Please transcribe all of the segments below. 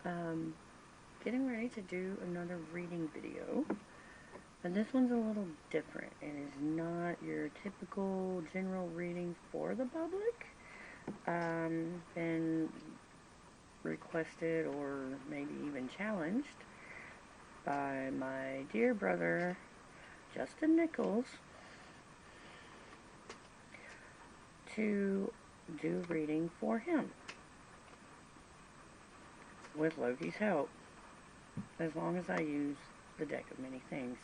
Um, Getting ready to do another reading video, and this one's a little different. It is not your typical general reading for the public. Been requested or maybe even challenged by my dear brother Justin Nichols to do reading for him with Loki's help, as long as I use the deck of many things.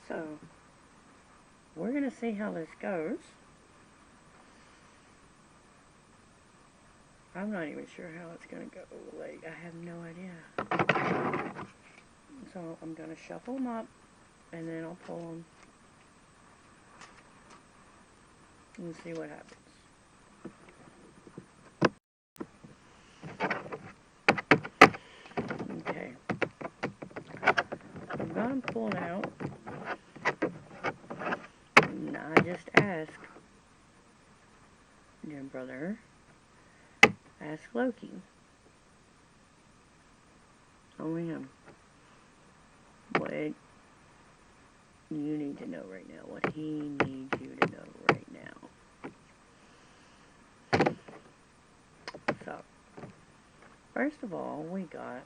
So, we're going to see how this goes. I'm not even sure how it's going to go. Like, I have no idea. So, I'm going to shuffle them up, and then I'll pull them and see what happens. Okay. I'm going to pull it out, and I just ask, dear brother, ask Loki. Only him. What you need to know right now. What he needs you to know right now. So, first of all, we got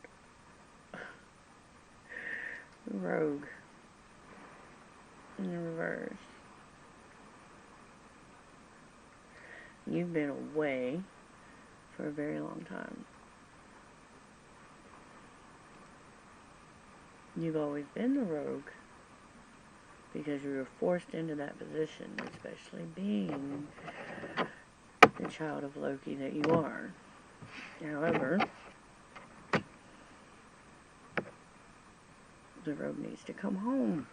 Rogue in the reverse. You've been away for a very long time. You've always been the rogue because you were forced into that position, especially being the child of Loki that you are. However, the rogue needs to come home.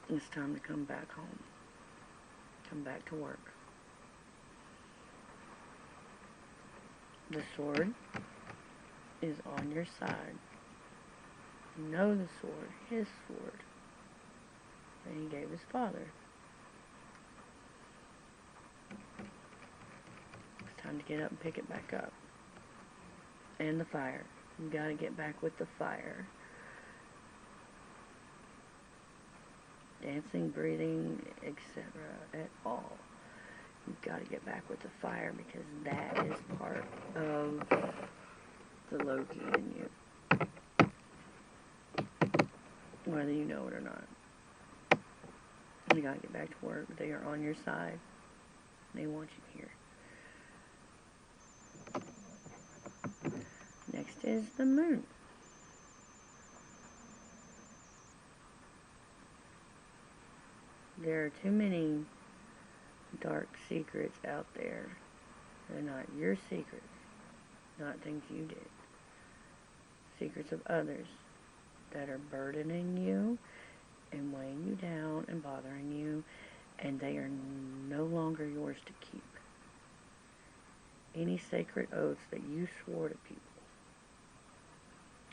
It's time to come back home. Come back to work. The sword is on your side. You know the sword, his sword, that he gave his father. It's time to get up and pick it back up. And the fire. You gotta get back with the fire. Dancing, breathing, etc. at all. You've got to get back with the fire because that is part of the Loki in you. Whether you know it or not. You got to get back to work. They are on your side. They want you here. Next is the moon. There are too many dark secrets out there. They're not your secrets. Not things you did. Secrets of others that are burdening you and weighing you down and bothering you, and they are no longer yours to keep. Any sacred oaths that you swore to people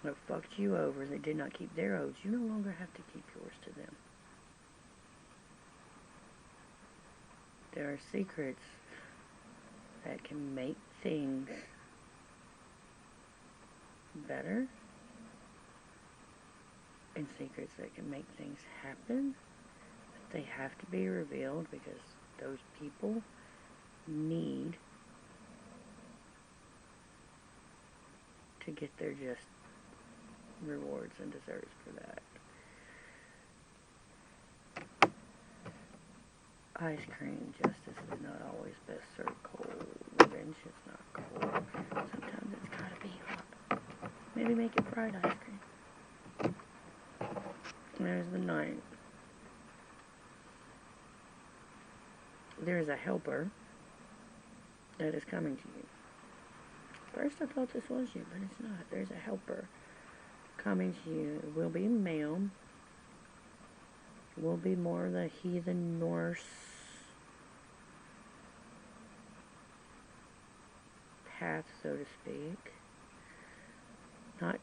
that fucked you over, they did not keep their oaths, you no longer have to keep yours to them. There are secrets that can make things better, and secrets that can make things happen, but they have to be revealed because those people need to get their just rewards and deserts for that. Ice cream justice is not always best served cold. Revenge is not cold. Sometimes it's gotta be hot. Maybe make it fried ice cream. There's the 9. There's a helper that is coming to you. First I thought this was you, but it's not. There's a helper coming to you. It will be male. It will be more the heathen Norse path, so to speak. Not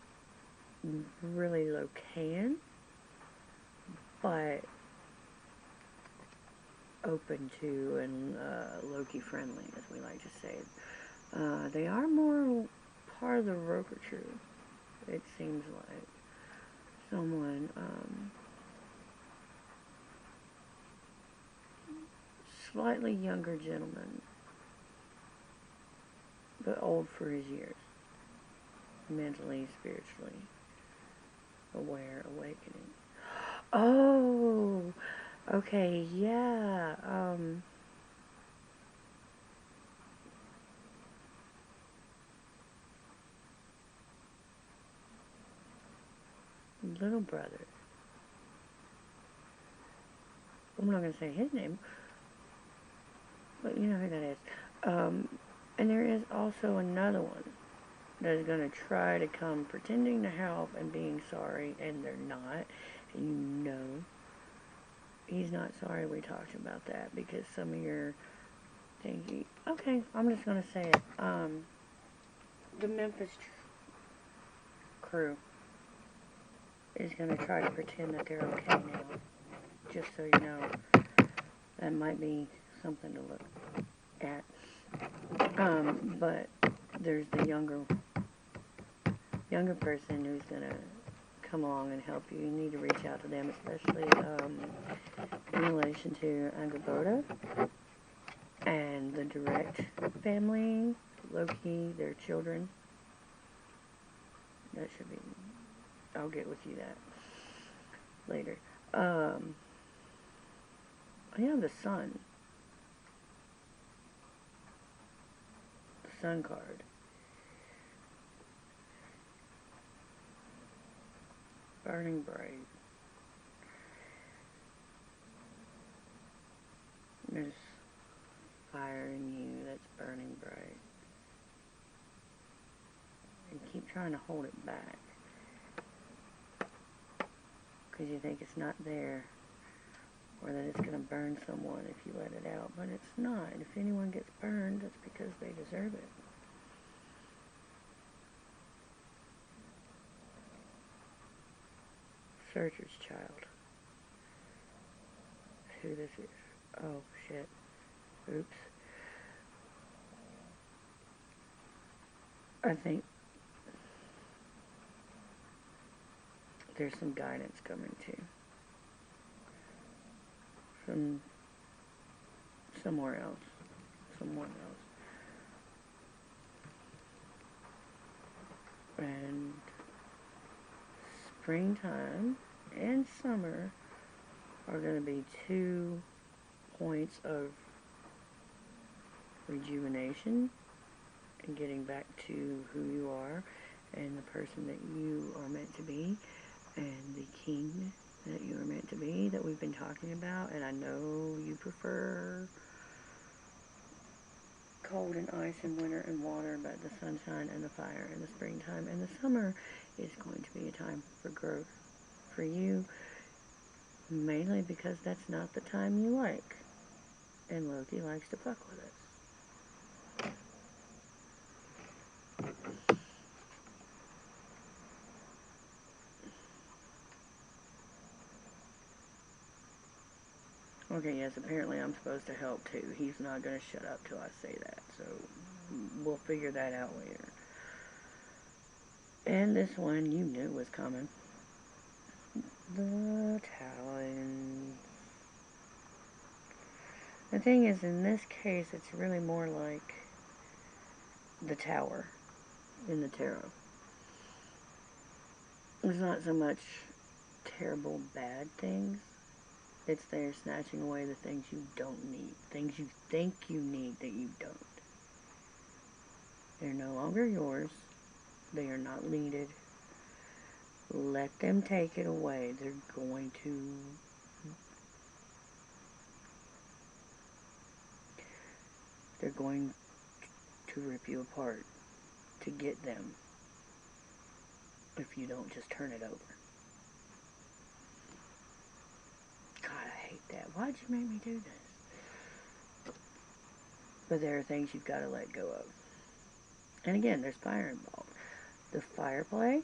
really Locan, but open to and Loki friendly, as we like to say. They are more part of the Rokutrue, it seems like. Someone, slightly younger gentleman, but old for his years. Mentally, spiritually aware, awakening. Oh, okay, yeah. Little brother. I'm not gonna say his name, but you know who that is. Um, and there is also another one that is gonna try to come pretending to help and being sorry, and they're not. And you know he's not sorry. We talked about that because some of your thinking. Okay, I'm just gonna say it. The Memphis crew is gonna try to pretend that they're okay now. Just so you know, that might be something to look at. But there's the younger person who's gonna come along and help you. You need to reach out to them, especially in relation to Angrboda and the direct family, Loki, their children. That should be. I'll get with you that later. I have the sun. The sun card. Burning bright. There's fire in you that's burning bright. And keep trying to hold it back. Because you think it's not there. Or that it's going to burn someone if you let it out. But it's not. If anyone gets burned, that's because they deserve it. Searcher's child. Who this is. Oh, shit. Oops. I think there's some guidance coming too. From somewhere else. Someone else. And springtime and summer are going to be 2 points of rejuvenation and getting back to who you are and the person that you are meant to be and the king that you are meant to be that we've been talking about. And I know you prefer cold and ice and winter and water, but the sunshine and the fire and the springtime and the summer is going to be a time for growth for you, mainly because that's not the time you like, and Loki likes to fuck with it. Okay, yes, apparently I'm supposed to help too. He's not going to shut up till I say that, so we'll figure that out later. And this one you knew was coming. The Talons. The thing is, in this case, it's really more like the Tower in the tarot. It's not so much terrible bad things. It's there snatching away the things you don't need. Things you think you need that you don't. They're no longer yours. They are not needed. Let them take it away. They're going to rip you apart to get them if you don't just turn it over. God, I hate that. Why'd you make me do this? But there are things you've got to let go of. And again, there's fire involved. The fire play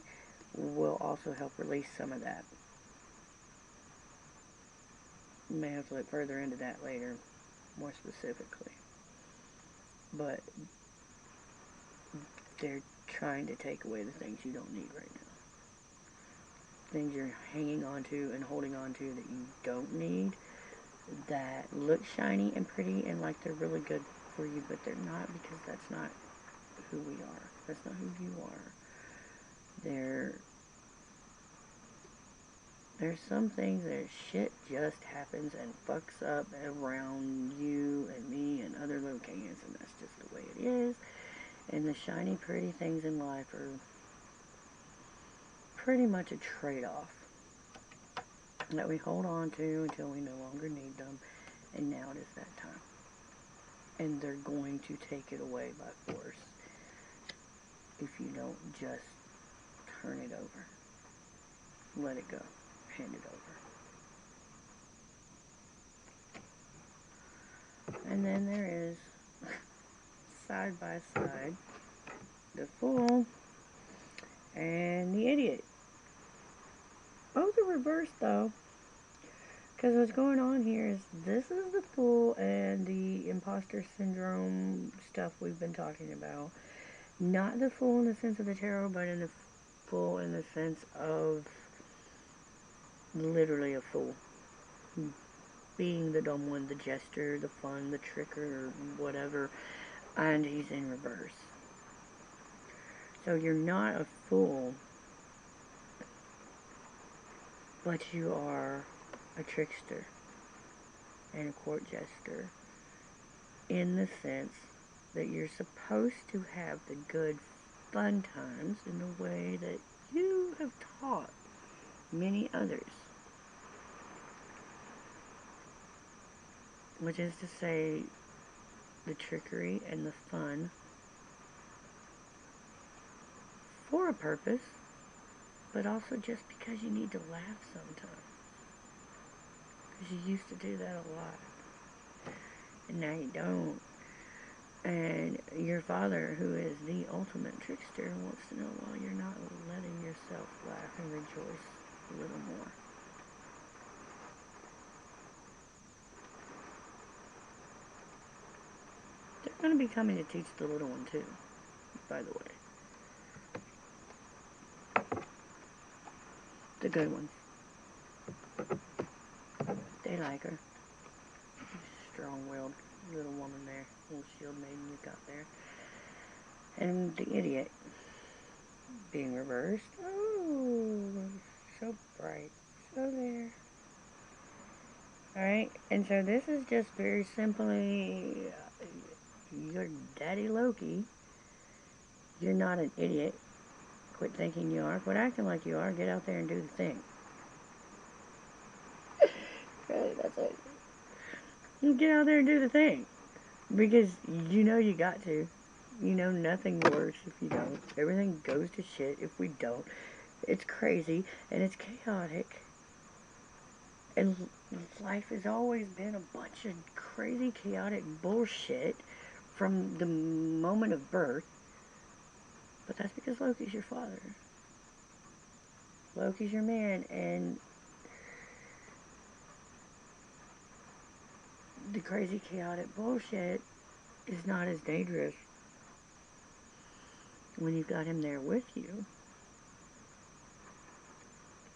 will also help release some of that. May have to look further into that later, more specifically. But they're trying to take away the things you don't need right now. Things you're hanging on to and holding on to that you don't need, that look shiny and pretty and like they're really good for you, but they're not, because that's not who we are. That's not who you are. There's some things that shit just happens and fucks up around you and me and other little kids, and that's just the way it is. And the shiny, pretty things in life are pretty much a trade-off that we hold on to until we no longer need them, and now it is that time. And they're going to take it away by force if you don't just turn it over. Let it go. Hand it over. And then there is, side by side, the fool and the idiot. Both are reversed though. Because what's going on here is this is the fool and the imposter syndrome stuff we've been talking about. Not the fool in the sense of the tarot, but in the fool in the sense of literally a fool. Being the dumb one, the jester, the fun, the tricker, whatever. And he's in reverse. So you're not a fool, but you are a trickster and a court jester, in the sense that you're supposed to have the good fun times in the way that you have taught many others, which is to say the trickery and the fun for a purpose, but also just because you need to laugh sometimes. Because you used to do that a lot. And now you don't. And your father, who is the ultimate trickster, wants to know why you're not letting yourself laugh and rejoice a little more. They're going to be coming to teach the little one too, by the way. The good ones. They like her. Strong-willed little woman there. Little shield maiden you got there. And the idiot being reversed. Oh, so bright. So there. Alright, and so this is just very simply, you're Daddy Loki. You're not an idiot. Quit thinking you are. Quit acting like you are. Get out there and do the thing. Really, that's it. You get out there and do the thing. Because you know you got to. You know nothing works if you don't. Everything goes to shit if we don't. It's crazy and it's chaotic. And life has always been a bunch of crazy, chaotic bullshit from the moment of birth. But that's because Loki's your father. Loki's your man, and the crazy, chaotic bullshit is not as dangerous when you've got him there with you.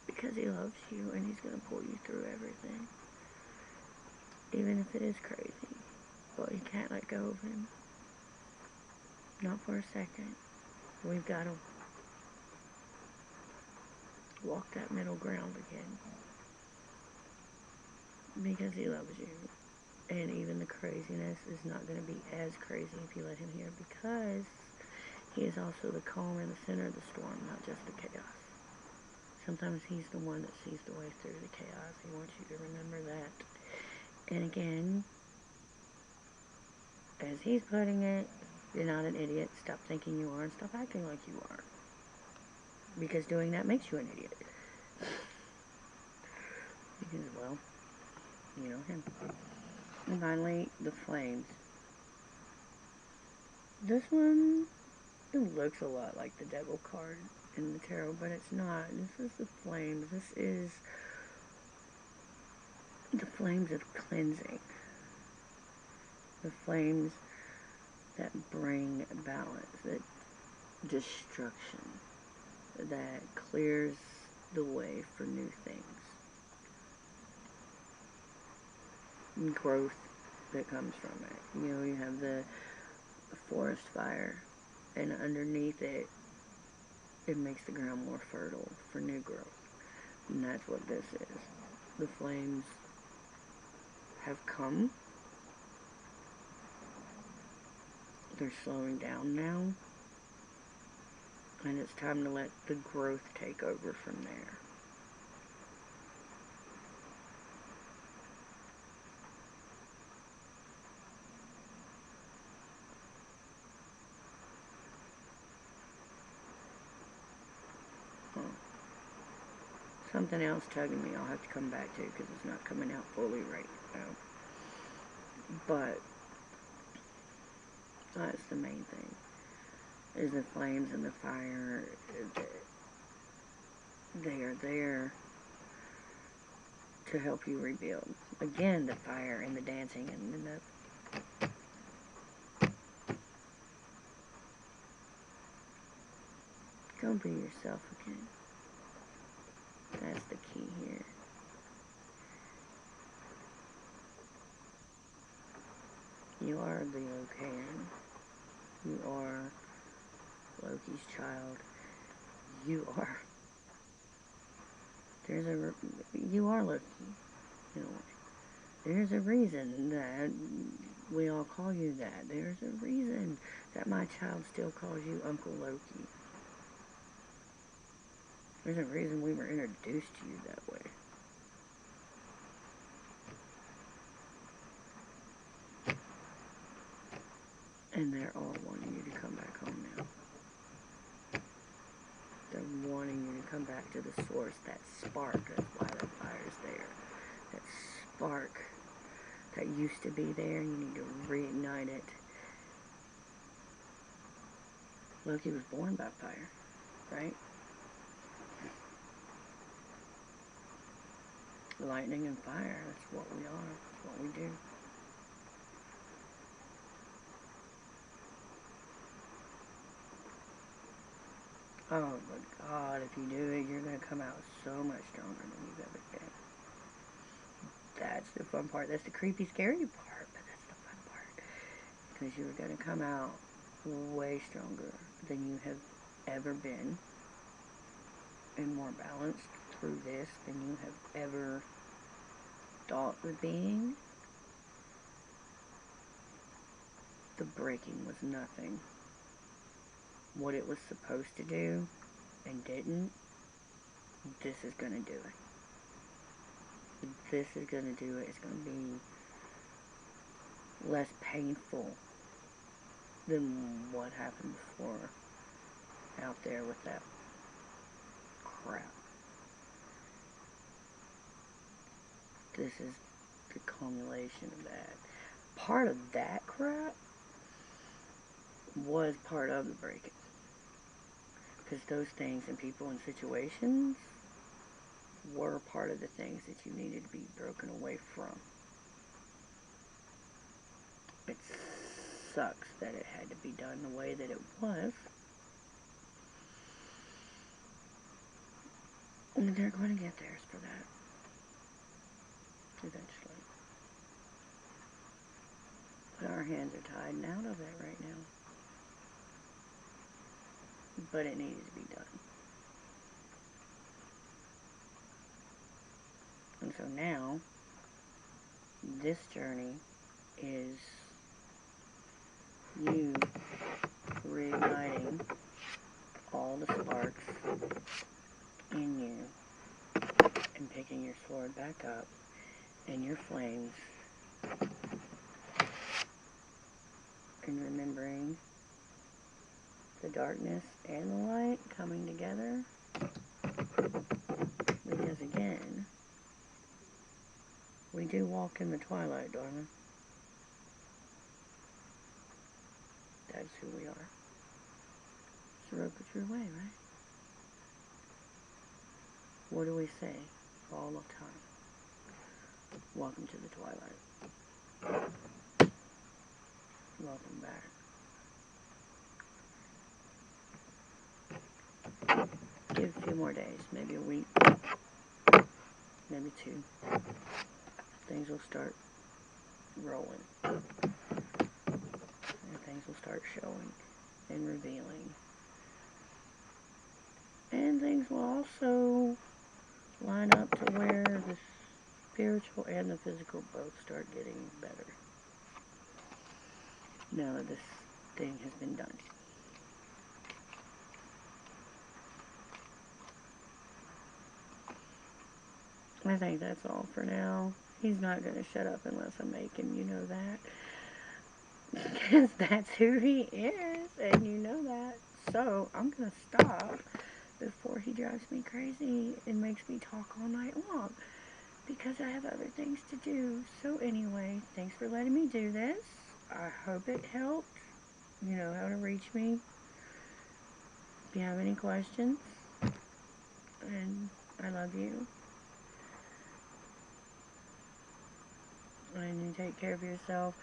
Because he loves you, and he's going to pull you through everything. Even if it is crazy. But you can't let go of him. Not for a second. We've got to walk that middle ground again. Because he loves you. And even the craziness is not going to be as crazy if you let him here, because he is also the calm in the center of the storm, not just the chaos. Sometimes he's the one that sees the way through the chaos. He wants you to remember that. And again, as he's putting it, you're not an idiot. Stop thinking you are and stop acting like you are. Because doing that makes you an idiot. Because, well, you know him. And finally, the flames. This one, it looks a lot like the devil card in the tarot, but it's not. This is the flames. This is The flames of cleansing. The flames that bring balance, that destruction, that clears the way for new things. And growth that comes from it. You know, you have the forest fire, and underneath it, it makes the ground more fertile for new growth. And that's what this is. The flames have come. They're slowing down now. And it's time to let the growth take over from there. Something else tugging me I'll have to come back to because it's not coming out fully right now. But that's the main thing. Is the flames and the fire. They are there to help you rebuild. Again, the fire and the dancing and the... Go be yourself again. That's the key here. You are the Locairn. You are Loki's child. You are... You are Loki. You know, there's a reason that we all call you that. There's a reason that my child still calls you Uncle Loki. There's a reason we were introduced to you that way. And they're all wanting you to come back home now. They're wanting you to come back to the source, that spark. That's why that fire's there. That spark that used to be there, you need to reignite it. Loki was born by fire, right? Lightning and fire, that's what we are. That's what we do. Oh, but God, if you do it, you're going to come out so much stronger than you've ever been. That's the fun part. That's the creepy, scary part, but that's the fun part. Because you're going to come out way stronger than you have ever been, and more balanced through this than you have ever thought of being. The breaking was nothing. What it was supposed to do and didn't, this is going to do it. This is going to do it. It's going to be less painful than what happened before out there with that crap. This is the culmination of that. Part of that crap was part of the breaking. Because those things and people and situations were part of the things that you needed to be broken away from. It sucks that it had to be done the way that it was. And they're going to get theirs for that. Eventually. But our hands are tied and out of it right now. But it needed to be done. And so now, this journey is you reigniting all the sparks in you and picking your sword back up and your flames and remembering the darkness and the light coming together. Because again, we do walk in the twilight, darling. That's who we are. It's the road but your way, right? What do we say all the time? Welcome to the twilight. Welcome back. Give a few more days, maybe a week, maybe 2. Things will start rolling. And things will start showing and revealing. And things will also line up to where the spiritual and the physical both start getting better. Now that this thing has been done. I think that's all for now. He's not going to shut up unless I make him, you know that. Because that's who he is, and you know that. So, I'm going to stop before he drives me crazy and makes me talk all night long. Because I have other things to do. So anyway, thanks for letting me do this. I hope it helped. You know how to reach me. If you have any questions. And I love you. And you take care of yourself.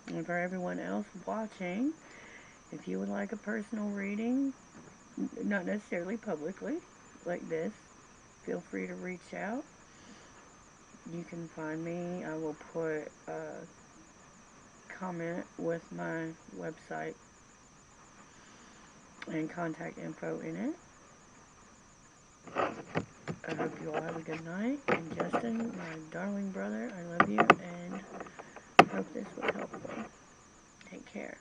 And for everyone else watching, if you would like a personal reading, not necessarily publicly, like this, feel free to reach out. You can find me. I will put a comment with my website and contact info in it. I hope you all have a good night. And Justin, my darling brother, I love you and hope this was helpful. Take care.